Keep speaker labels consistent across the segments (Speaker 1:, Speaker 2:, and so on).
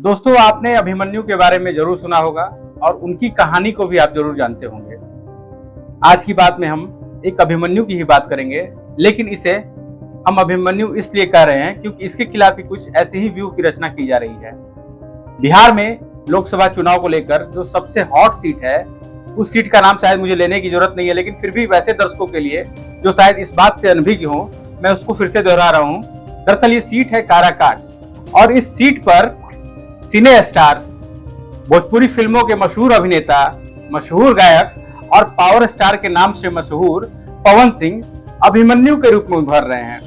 Speaker 1: दोस्तों, आपने अभिमन्यु के बारे में जरूर सुना होगा और उनकी कहानी को भी आप जरूर जानते होंगे। आज की बात में हम एक अभिमन्यु की ही बात करेंगे, लेकिन इसे हम अभिमन्यु इसलिए कह रहे हैं क्योंकि इसके खिलाफ ही कुछ ऐसे ही व्यू की रचना की जा रही है। बिहार में लोकसभा चुनाव को लेकर जो सबसे हॉट सीट है, उस सीट का नाम शायद मुझे लेने की जरूरत नहीं है, लेकिन फिर भी वैसे दर्शकों के लिए जो शायद इस बात से अनभिज्ञ हो, मैं उसको फिर से दोहरा रहा हूं। दरअसल ये सीट है काराकाट और इस सीट पर सिने स्टार, भोजपुरी फिल्मों के मशहूर अभिनेता, मशहूर गायक और पावर स्टार के नाम से मशहूर पवन सिंह अभिमन्यु के रूप में उभर रहे हैं।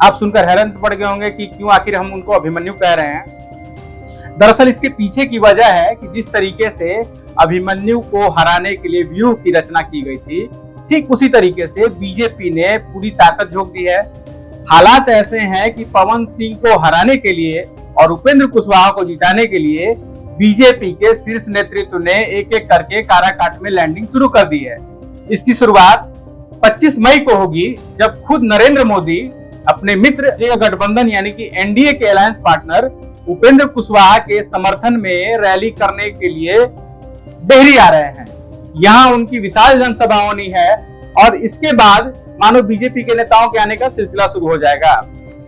Speaker 1: आप सुनकर हैरान पड़ गए होंगे कि क्यों आखिर हम उनको अभिमन्यु कह रहे हैं। दरअसल इसके पीछे की वजह है कि जिस तरीके से अभिमन्यु को हराने के लिए व्यूह की रचना की गई थी, ठीक उसी तरीके से बीजेपी ने पूरी ताकत झोंक दी है। हालात ऐसे हैं कि पवन सिंह को हराने के लिए और उपेंद्र कुशवाहा को जिताने के लिए बीजेपी के शीर्ष नेतृत्व ने एक एक करके काराकाट में लैंडिंग शुरू कर दी है। इसकी शुरुआत 25 मई को होगी, जब खुद नरेंद्र मोदी अपने मित्र गठबंधन यानी कि एनडीए के अलायंस पार्टनर उपेंद्र कुशवाहा के समर्थन में रैली करने के लिए डेहरी आ रहे हैं। यहाँ उनकी विशाल जनसभा होनी है और इसके बाद मानो बीजेपी के नेताओं के आने का सिलसिला शुरू हो जाएगा।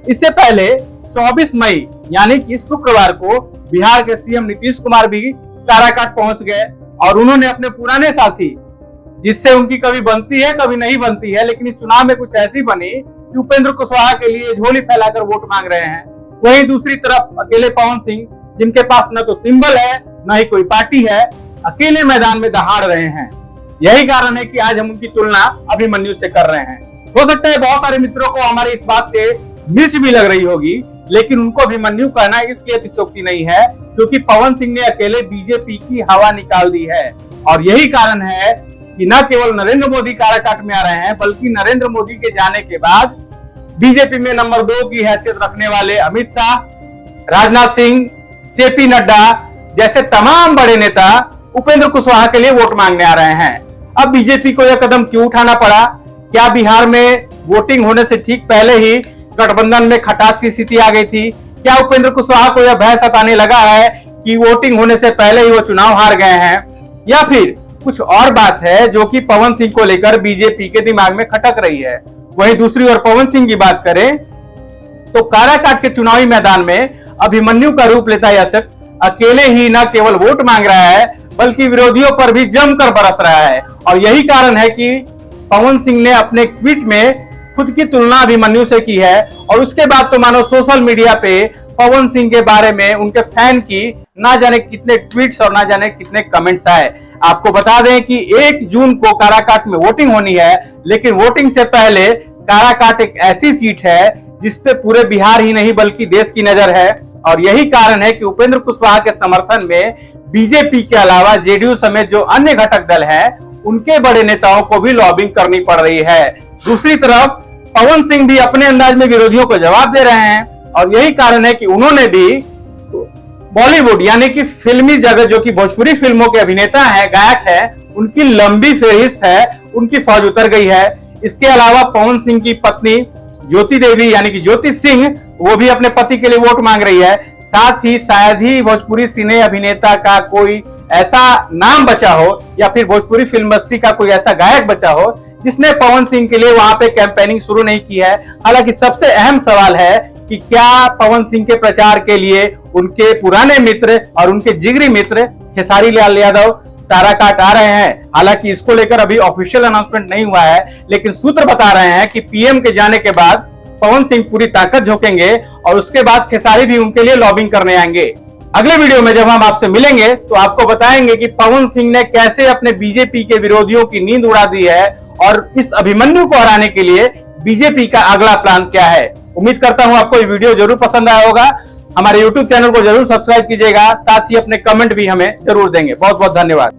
Speaker 1: इससे पहले 24 मई यानी कि शुक्रवार को बिहार के सीएम नीतीश कुमार भी काराकाट पहुंच गए और उन्होंने अपने पुराने साथी, जिससे उनकी कभी बनती है कभी नहीं बनती है, लेकिन इस चुनाव में कुछ ऐसी बनी कि उपेंद्र कुशवाहा के लिए झोली फैलाकर वोट मांग रहे हैं। वहीं दूसरी तरफ अकेले पवन सिंह, जिनके पास न तो सिंबल है न ही कोई पार्टी है, अकेले मैदान में दहाड़ रहे हैं। यही कारण है कि आज हम उनकी तुलना अभिमन्यु से कर रहे हैं। हो सकता है बहुत सारे मित्रों को हमारी इस बात से मिर्च भी लग रही होगी, लेकिन उनको अभिमन्यु कहना इसलिए अतिशयोक्ति नहीं है क्योंकि पवन सिंह ने अकेले बीजेपी की हवा निकाल दी है। और यही कारण है कि न केवल नरेंद्र मोदी काराकाट में आ रहे हैं, बल्कि नरेंद्र मोदी के जाने के बाद बीजेपी में नंबर 2 की हैसियत रखने वाले अमित शाह, राजनाथ सिंह, जेपी नड्डा जैसे तमाम बड़े नेता उपेंद्र कुशवाहा के लिए वोट मांगने आ रहे हैं। अब बीजेपी को यह कदम क्यों उठाना पड़ा? क्या बिहार में वोटिंग होने से ठीक पहले ही गठबंधन में खटास की स्थिति आ गई थी? क्या उपेंद्र कुशवाहा को यह भय सताने लगा है कि वोटिंग होने से पहले ही वो चुनाव हार गए हैं? या फिर कुछ और बात है जो कि पवन सिंह को लेकर बीजेपी के दिमाग में खटक रही है? वहीं दूसरी ओर पवन सिंह की बात करें तो काराकाट के चुनावी मैदान में अभिमन्यु का रूप लेता यह शख्स अकेले ही न केवल वोट मांग रहा है, बल्कि विरोधियों पर भी जमकर बरस रहा है। और यही कारण है कि पवन सिंह ने अपने ट्वीट में खुद की तुलना अभिमन्यु से की है और उसके बाद तो मानो सोशल मीडिया पे पवन सिंह के बारे में उनके फैन की ना जाने कितने ट्वीट्स और ना जाने कितने कमेंट्स आए। आपको बता दें कि 1 जून को काराकाट में वोटिंग होनी है, लेकिन वोटिंग से पहले काराकाट एक ऐसी सीट है जिसपे पूरे बिहार ही नहीं बल्कि देश की नजर है। और यही कारण है कि उपेंद्र कुशवाहा के समर्थन में बीजेपी के अलावा जेडीयू समेत जो अन्य घटक दल है, उनके बड़े नेताओं को भी लॉबिंग करनी पड़ रही है। दूसरी तरफ पवन सिंह भी अपने अंदाज में विरोधियों को जवाब दे रहे हैं और यही कारण है कि उन्होंने भी बॉलीवुड यानी कि फिल्मी जगत, जो कि भोजपुरी फिल्मों के अभिनेता है, गायक है, उनकी लंबी फहरिस्त है, उनकी फौज उतर गई है। इसके अलावा पवन सिंह की पत्नी ज्योति देवी यानी कि ज्योति सिंह, वो भी अपने पति के लिए वोट मांग रही है। साथ ही शायद ही भोजपुरी सिने अभिनेता का कोई ऐसा नाम बचा हो या फिर भोजपुरी फिल्म इंडस्ट्री का कोई ऐसा गायक बचा हो जिसने पवन सिंह के लिए वहां पे कैंपेनिंग शुरू नहीं की है। हालांकि सबसे अहम सवाल है कि क्या पवन सिंह के प्रचार के लिए उनके पुराने मित्र और उनके जिगरी मित्र खेसारी लाल यादव काराकाट आ रहे हैं? हालांकि इसको लेकर अभी ऑफिशियल अनाउंसमेंट नहीं हुआ है, लेकिन सूत्र बता रहे हैं कि पीएम के जाने के बाद पवन सिंह पूरी ताकत झोंकेंगे और उसके बाद खेसारी भी उनके लिए लॉबिंग करने आएंगे। अगले वीडियो में जब हम आपसे मिलेंगे तो आपको बताएंगे कि पवन सिंह ने कैसे अपने बीजेपी के विरोधियों की नींद उड़ा दी है और इस अभिमन्यु को हराने के लिए बीजेपी का अगला प्लान क्या है। उम्मीद करता हूं आपको ये वीडियो जरूर पसंद आया होगा। हमारे यूट्यूब चैनल को जरूर सब्सक्राइब कीजिएगा, साथ ही अपने कमेंट भी हमें जरूर देंगे। बहुत बहुत धन्यवाद।